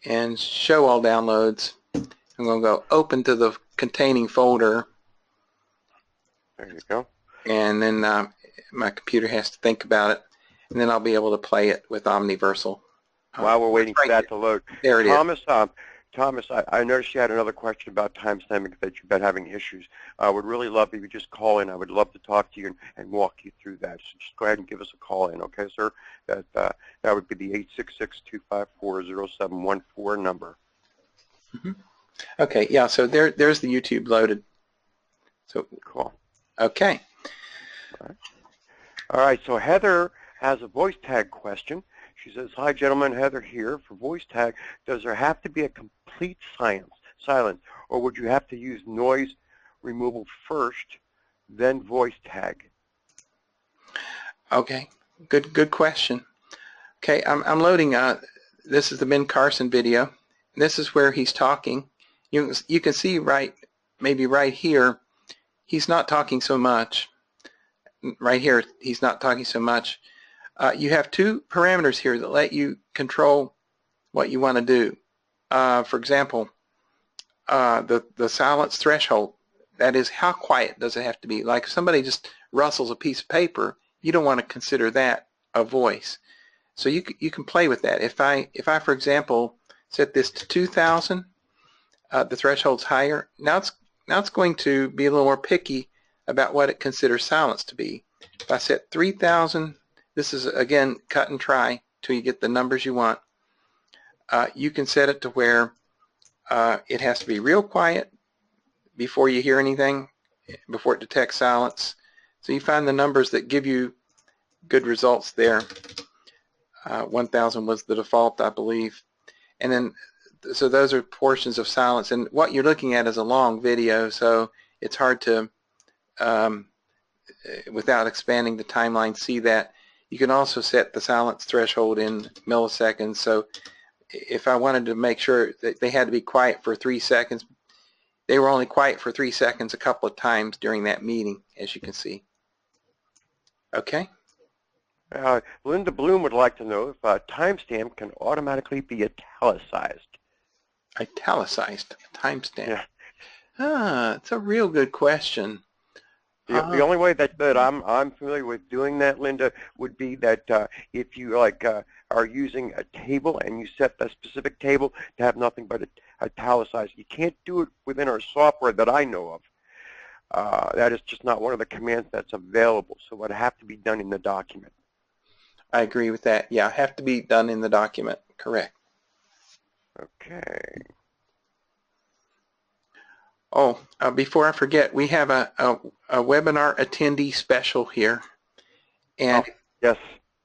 and show all downloads. I'm going to go open to the containing folder. There you go. And then my computer has to think about it, and then I'll be able to play it with OmniVersal. While we're waiting for that to load. There it is. Thomas, I noticed you had another question about timestamping that you've been having issues. I would really love if you just call in. I would love to talk to you and walk you through that. So just go ahead and give us a call in, okay, sir? That would be the 866-254-0714 number. Okay, yeah, so there's the YouTube loaded. So cool. Okay. All right, so Heather has a voice tag question. She says, hi, gentlemen, Heather here. For voice tag, does there have to be a complete silence, or would you have to use noise removal first, then voice tag? Okay, good question. Okay, I'm loading. This is the Ben Carson video. This is where he's talking. You can see maybe right here, he's not talking so much. Right here, he's not talking so much. You have two parameters here that let you control what you want to do. For example, the silence threshold, that is how quiet does it have to be. Like if somebody just rustles a piece of paper, you don't want to consider that a voice. So you can play with that. If I for example set this to 2,000, the threshold's higher. Now it's going to be a little more picky about what it considers silence to be. If I set 3,000, this is again cut and try till you get the numbers you want. You can set it to where it has to be real quiet before you hear anything, before it detects silence. So you find the numbers that give you good results there. 1,000 was the default, I believe. And then, so those are portions of silence. And what you're looking at is a long video, so it's hard to, without expanding the timeline, see that. You can also set the silence threshold in milliseconds. So if I wanted to make sure that they had to be quiet for 3 seconds, they were only quiet for 3 seconds a couple of times during that meeting, as you can see. Okay. Linda Bloom would like to know if a timestamp can automatically be italicized. Italicized timestamp. Yeah. It's a real good question. The only way that I'm familiar with doing that, Linda, would be that if you are using a table and you set the specific table to have nothing but italicized. You can't do it within our software that I know of. That is just not one of the commands that's available. So it would have to be done in the document. I agree with that. Yeah, have to be done in the document. Correct. Okay. Oh, before I forget, we have a webinar attendee special here. And yes,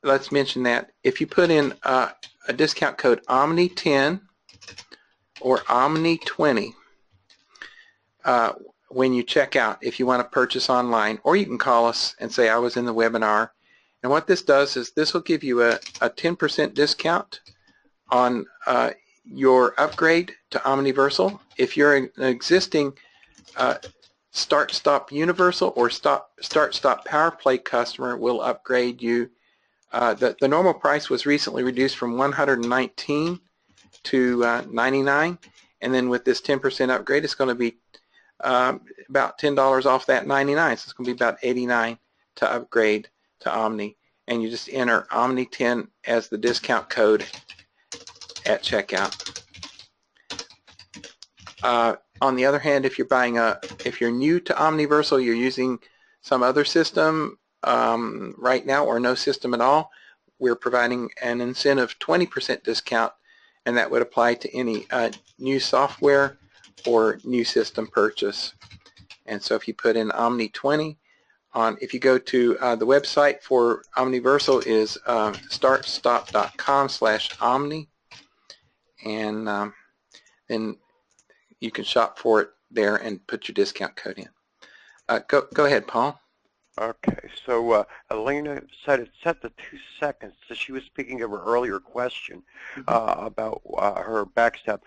let's mention that. If you put in a discount code OMNI10 or OMNI20 when you check out, if you want to purchase online, or you can call us and say, I was in the webinar. And what this does is this will give you a 10% discount on your upgrade to OmniVersal. If you're an existing start-stop universal or start-stop power play customer will upgrade you. The normal price was recently reduced from $119 to $99, and then with this 10% upgrade, it's going to be about $10 off that $99, so it's going to be about $89 to upgrade to Omni, and you just enter Omni10 as the discount code at checkout. On the other hand, if you're new to OmniVersal, you're using some other system right now or no system at all, we're providing an incentive 20% discount, and that would apply to any new software or new system purchase. And so if you put in Omni20 if you go to the website for OmniVersal is startstop.com/omni, and then you can shop for it there and put your discount code in. Go ahead, Paul. Okay, so Elena said it's set to 2 seconds. So she was speaking of her earlier question about her backstep.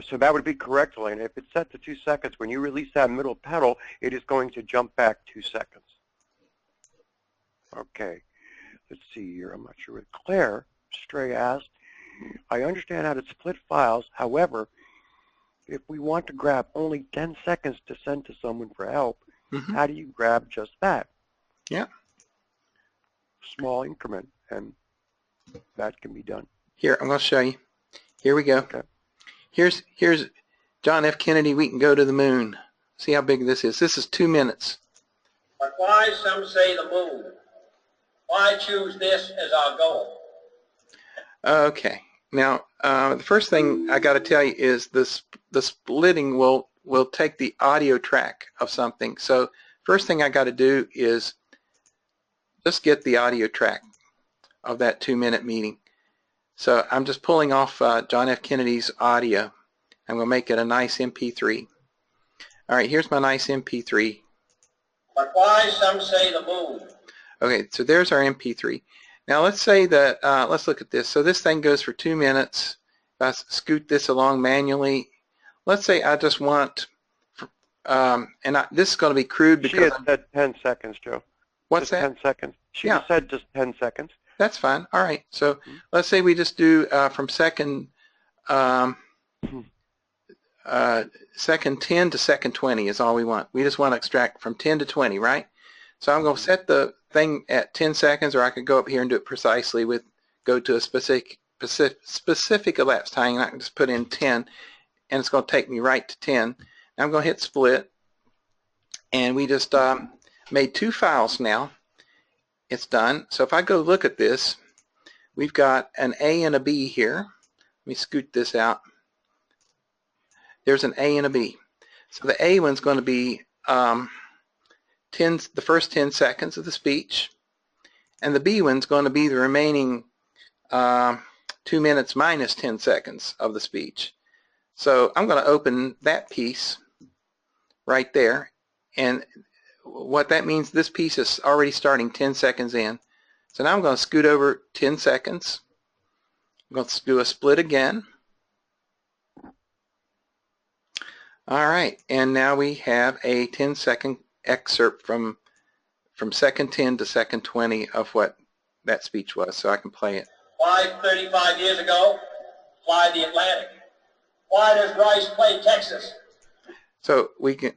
So that would be correct, Elena. If it's set to 2 seconds, when you release that middle pedal, it is going to jump back 2 seconds. Okay, let's see here. I'm not sure what Claire Stray asked. I understand how to split files. However, if we want to grab only 10 seconds to send to someone for help, how do you grab just that? Yeah. Small increment, and that can be done. Here, I'm going to show you. Here we go. Okay. Here's John F. Kennedy, we can go to the moon. See how big this is. This is 2 minutes. But why some say the moon? Why choose this as our goal? Okay. Now, the first thing I got to tell you is the splitting will take the audio track of something. So first thing I got to do is just get the audio track of that 2-minute meeting. So I'm just pulling off John F. Kennedy's audio. I'm going to make it a nice MP3. All right, here's my nice MP3. But why some say the moon? Okay, so there's our MP3. Now let's say that, let's look at this. So this thing goes for 2 minutes. If I scoot this along manually, let's say I just want, this is going to be crude because... She had said 10 seconds, Joe. What's just that? 10 seconds. She just said just 10 seconds. That's fine. All right. So let's say we just do from second 10 to second 20 is all we want. We just want to extract from 10 to 20, right? So I'm going to set the thing at 10 seconds, or I could go up here and do it precisely go to a specific elapsed time, and I can just put in 10, and it's going to take me right to 10. Now I'm going to hit split, and we just made 2 files now. It's done. So if I go look at this, we've got an A and a B here. Let me scoot this out. There's an A and a B. So the A one's going to be the first 10 seconds of the speech, and the B one's going to be the remaining 2 minutes minus 10 seconds of the speech. So I'm going to open that piece right there, and what that means, this piece is already starting 10 seconds in. So now I'm going to scoot over 10 seconds. I'm going to do a split again. All right, and now we have a 10-second excerpt from second 10 to second 20 of what that speech was, so I can play it. Why 35 years ago, fly the Atlantic? Why does Rice play Texas? So we can,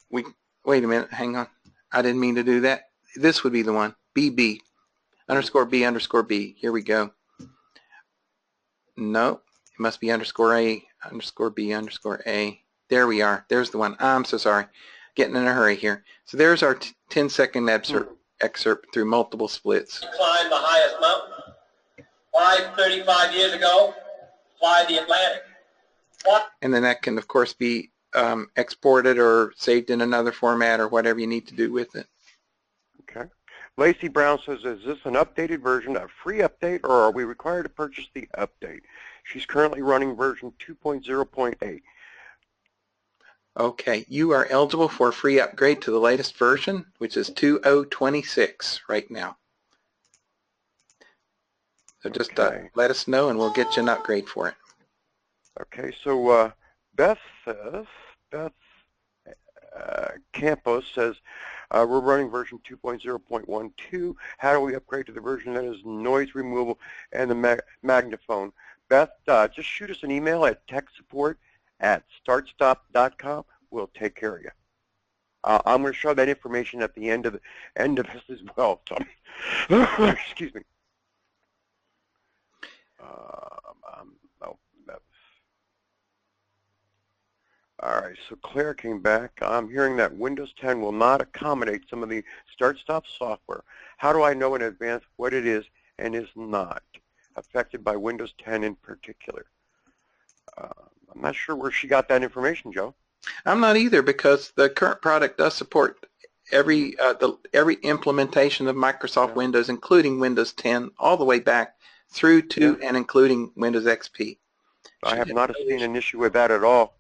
wait a minute, hang on. I didn't mean to do that. This would be the one, BB, underscore B, underscore B. Here we go. No, it must be underscore A, underscore B, underscore A. There we are. There's the one. I'm so sorry. Getting in a hurry here. So there's our 10-second excerpt through multiple splits. Climb the highest mountain. Why 35 years ago, fly the Atlantic? What? And then that can, of course, be exported or saved in another format or whatever you need to do with it. Okay. Lacey Brown says, is this an updated version, a free update, or are we required to purchase the update? She's currently running version 2.0.8. Okay, you are eligible for a free upgrade to the latest version, which is 2.026 right now. So just let us know and we'll get you an upgrade for it. Okay, so Beth says, Campos says, we're running version 2.0.12. How do we upgrade to the version that is noise removal and the magnaphone? Beth, just shoot us an email at techsupport@startstop.com. We'll take care of you. I'm going to show that information at the end of this as well. So, excuse me. All right, so Claire came back. I'm hearing that Windows 10 will not accommodate some of the start-stop software. How do I know in advance what it is and is not affected by Windows 10 in particular? I'm not sure where she got that information, Joe. I'm not either, because the current product does support every implementation of Microsoft Windows, including Windows 10, all the way back through to and including Windows XP. I have not seen an issue with that at all.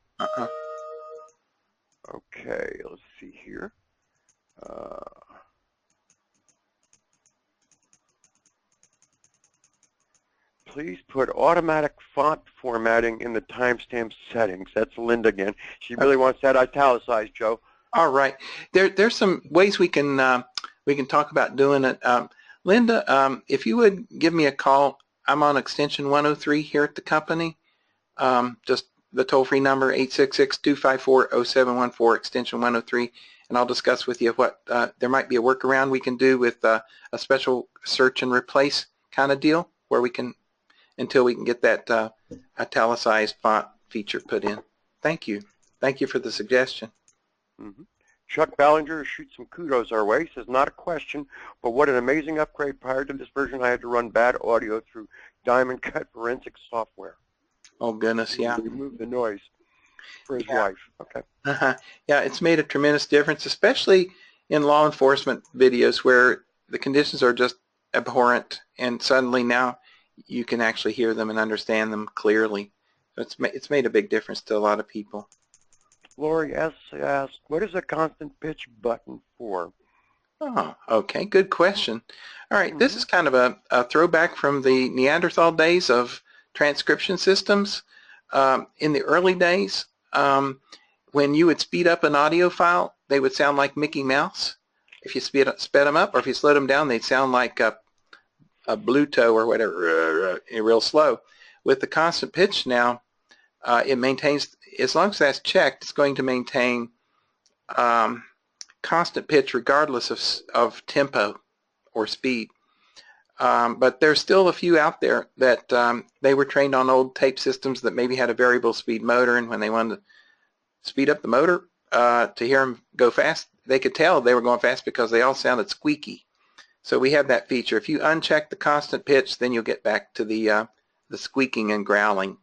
Okay, let's see here. Please put automatic font formatting in the timestamp settings. That's Linda again. She really wants that italicized, Joe. All right. There's some ways we can talk about doing it. Linda, if you would give me a call, I'm on extension 103 here at the company. Just the toll-free number 866-254-0714, extension 103, and I'll discuss with you what there might be a workaround we can do with a special search and replace kind of deal, where we can, until we can get that italicized font feature put in. Thank you. Thank you for the suggestion. Mm-hmm. Chuck Ballinger shoots some kudos our way. He says, not a question, but what an amazing upgrade. Prior to this version, I had to run bad audio through Diamond Cut forensic software. Oh, goodness, yeah. Remove the noise for his wife. Okay. Yeah, it's made a tremendous difference, especially in law enforcement videos where the conditions are just abhorrent, and suddenly now you can actually hear them and understand them clearly. So it's made a big difference to a lot of people. Lori S. asked, what is a constant pitch button for? Oh, okay, good question. All right, this is kind of a throwback from the Neanderthal days of transcription systems. In the early days, when you would speed up an audio file, they would sound like Mickey Mouse. If you sped them up, or if you slowed them down, they'd sound like a Bluetooth or whatever, real slow. With the constant pitch now, it maintains, as long as that's checked, it's going to maintain constant pitch regardless of tempo or speed. But there's still a few out there that they were trained on old tape systems that maybe had a variable speed motor, and when they wanted to speed up the motor to hear them go fast, they could tell they were going fast because they all sounded squeaky. So we have that feature. If you uncheck the constant pitch, then you'll get back to the squeaking and growling.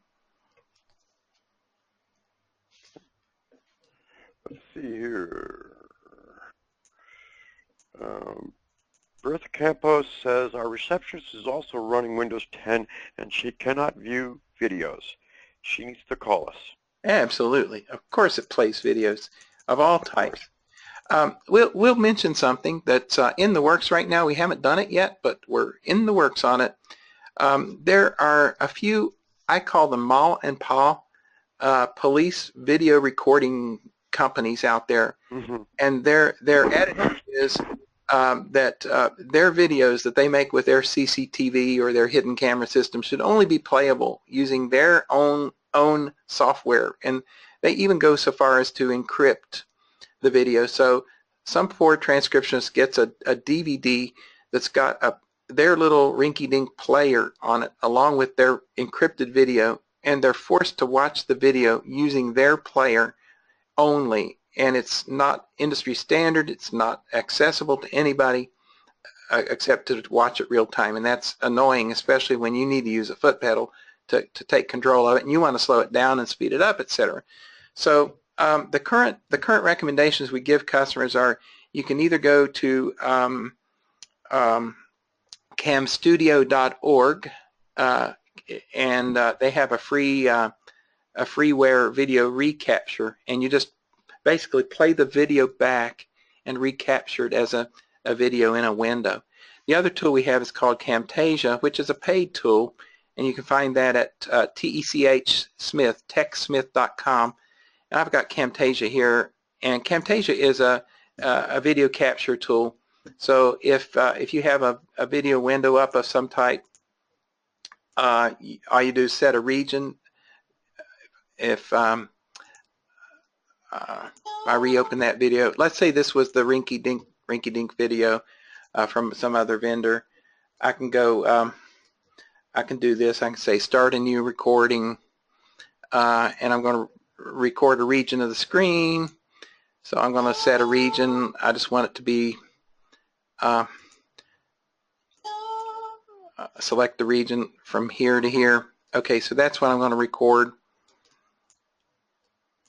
Let's see here. Bertha Campos says, our receptionist is also running Windows 10 and she cannot view videos. She needs to call us. Absolutely. Of course it plays videos of all types. We'll mention something that's in the works right now. We haven't done it yet, but we're in the works on it. There are a few, I call them Ma and Pa, police video recording companies out there, and their attitude is that their videos that they make with their CCTV or their hidden camera system should only be playable using their own software, and they even go so far as to encrypt the video. So some poor transcriptionist gets a DVD that's got their little rinky-dink player on it along with their encrypted video, and they're forced to watch the video using their player only, and it's not industry standard. It's not accessible to anybody except to watch it real time, and that's annoying, especially when you need to use a foot pedal to take control of it, and you want to slow it down and speed it up, etc. So the current recommendations we give customers are, you can either go to camstudio.org, and they have a freeware video recapture, and you just basically play the video back and recapture it as a video in a window. The other tool we have is called Camtasia, which is a paid tool, and you can find that at techsmith.com. And I've got Camtasia here, And Camtasia is a video capture tool. So if you have a video window up of some type, all you do is set a region. If I reopen that video, let's say this was the rinky-dink video from some other vendor, I can go, I can do this. I can say start a new recording, and I'm going to record a region of the screen. So I'm going to set a region. I just want it to be, select the region from here to here. Okay, so that's what I'm going to record.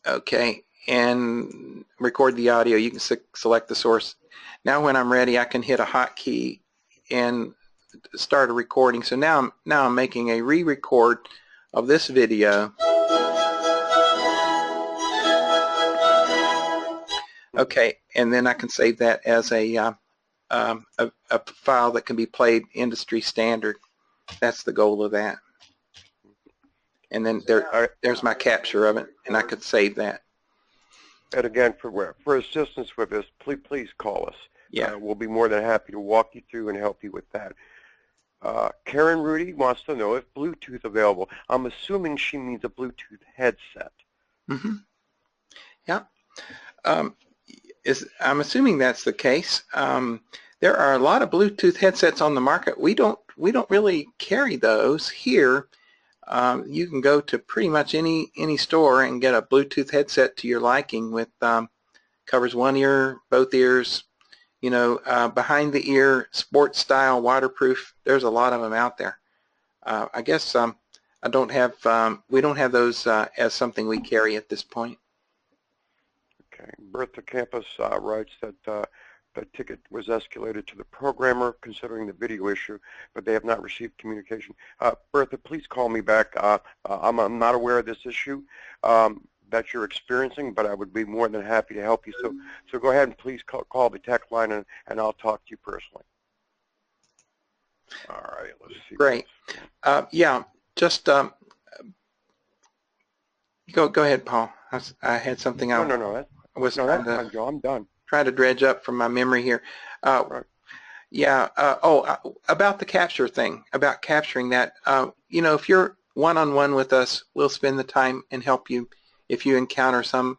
Okay, and record the audio. You can select the source. Now when I'm ready, I can hit a hotkey and start a recording. So now I'm making a re-record of this video. Okay, and then I can save that as a file that can be played industry standard. That's the goal of that. And then there's my capture of it, and I could save that. And again, for assistance with this, please call us. Yeah. We'll be more than happy to walk you through and help you with that. Karen Rudy wants to know if Bluetooth available. I'm assuming she means a Bluetooth headset. Mm-hmm. Yeah. I'm assuming that's the case. There are a lot of Bluetooth headsets on the market. We don't really carry those here. You can go to pretty much any store and get a Bluetooth headset to your liking with covers one ear, both ears, you know, behind the ear, sports style, waterproof. There's a lot of them out there. I guess I don't have we don't have those as something we carry at this point. Okay. Bertha Campus writes that the ticket was escalated to the programmer considering the video issue, but they have not received communication. Bertha, please call me back. I'm not aware of this issue that you're experiencing, but I would be more than happy to help you. So go ahead and please call the tech line, and I'll talk to you personally. All right, let's see. Great. Yeah, just go ahead, Paul. I had something else. No, that's fine, Joe. I'm done. Try to dredge up from my memory here. Right. Yeah. About the capture thing, about capturing that. You know, if you're one-on-one with us, we'll spend the time and help you. If you encounter some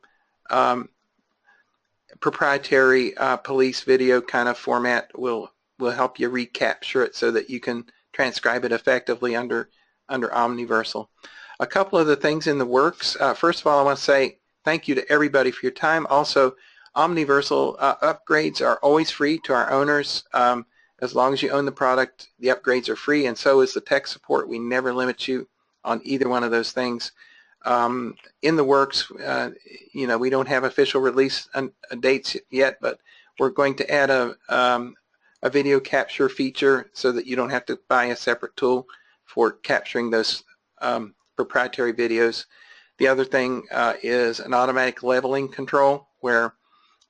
proprietary police video kind of format, we'll help you recapture it so that you can transcribe it effectively under OmniVersal. A couple of the things in the works. First of all, I want to say thank you to everybody for your time. Also, OmniVersal upgrades are always free to our owners. As long as you own the product, the upgrades are free, and so is the tech support. We never limit you on either one of those things. In the works, you know, we don't have official release dates yet, but we're going to add a video capture feature so that you don't have to buy a separate tool for capturing those proprietary videos. The other thing is an automatic leveling control where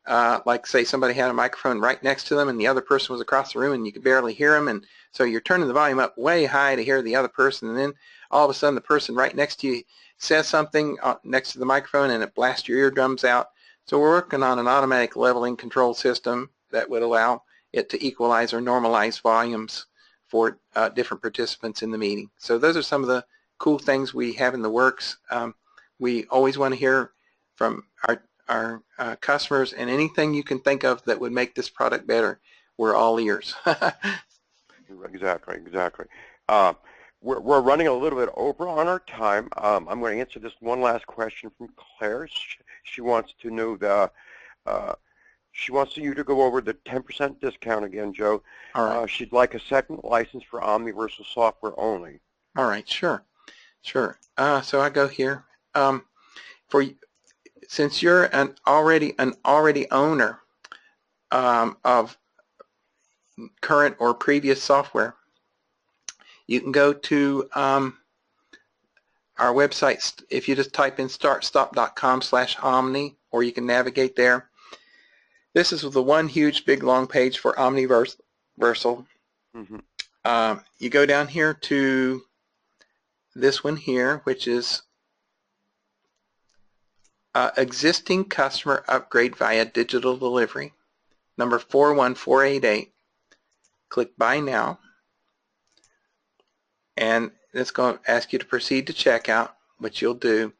like say somebody had a microphone right next to them and the other person was across the room and you could barely hear them, and so you're turning the volume up way high to hear the other person, and then all of a sudden the person right next to you says something next to the microphone and it blasts your eardrums out. So we're working on an automatic leveling control system that would allow it to equalize or normalize volumes for different participants in the meeting. So those are some of the cool things we have in the works. We always want to hear from our customers, and anything you can think of that would make this product better, we're all ears. Exactly. We're running a little bit over on our time. I'm going to answer this one last question from Claire. She wants to know she wants you to go over the 10% discount again, Joe. All right. She'd like a second license for OmniVersal software only. All right, sure. So I go here. Since you're an already owner of current or previous software, you can go to our website. If you just type in startstop.com/omni, or you can navigate there. This is the one huge big long page for OmniVersal. Mm-hmm. You go down here to this one here, which is existing customer upgrade via digital delivery, number 41488. Click Buy Now, and it's going to ask you to proceed to checkout, which you'll do.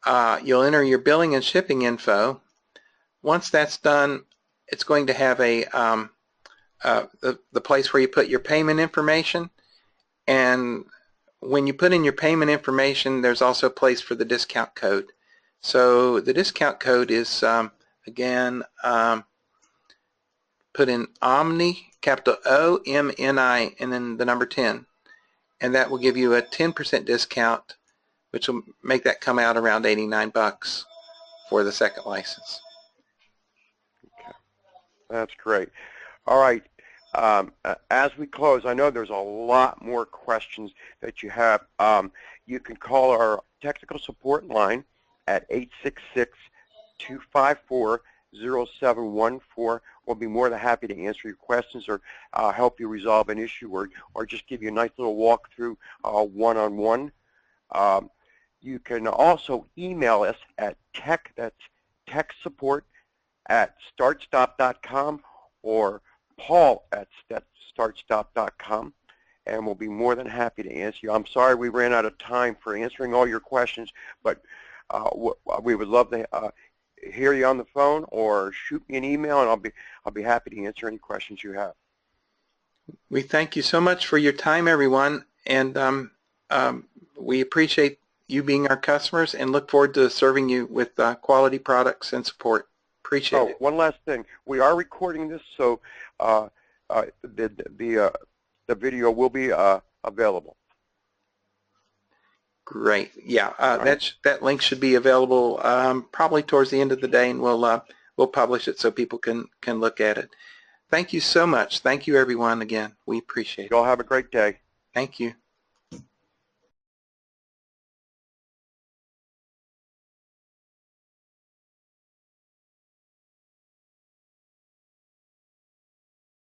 You'll enter your billing and shipping info. Once that's done, it's going to have a the place where you put your payment information, and when you put in your payment information, there's also a place for the discount code. So the discount code is again, put in Omni, capital O-M-N-I, and then the number 10, and that will give you a 10% discount, which will make that come out around $89 for the second license. Okay, that's great. All right, as we close, I know there's a lot more questions that you have. You can call our technical support line at 866-254-0714. We'll be more than happy to answer your questions or help you resolve an issue or just give you a nice little walkthrough one-on-one. You can also email us at techsupport@startstop.com or paul@startstop.com, and we'll be more than happy to answer you. I'm sorry we ran out of time for answering all your questions, but we would love to hear you on the phone or shoot me an email, and I'll be happy to answer any questions you have. We thank you so much for your time, everyone, and we appreciate you being our customers and look forward to serving you with quality products and support. Appreciate it. One last thing. We are recording this, so the video will be available. Great. Yeah, Right. that link should be available probably towards the end of the day, and we'll publish it so people can look at it. Thank you so much. Thank you, everyone. Again, we appreciate it. You all have a great day. Thank you.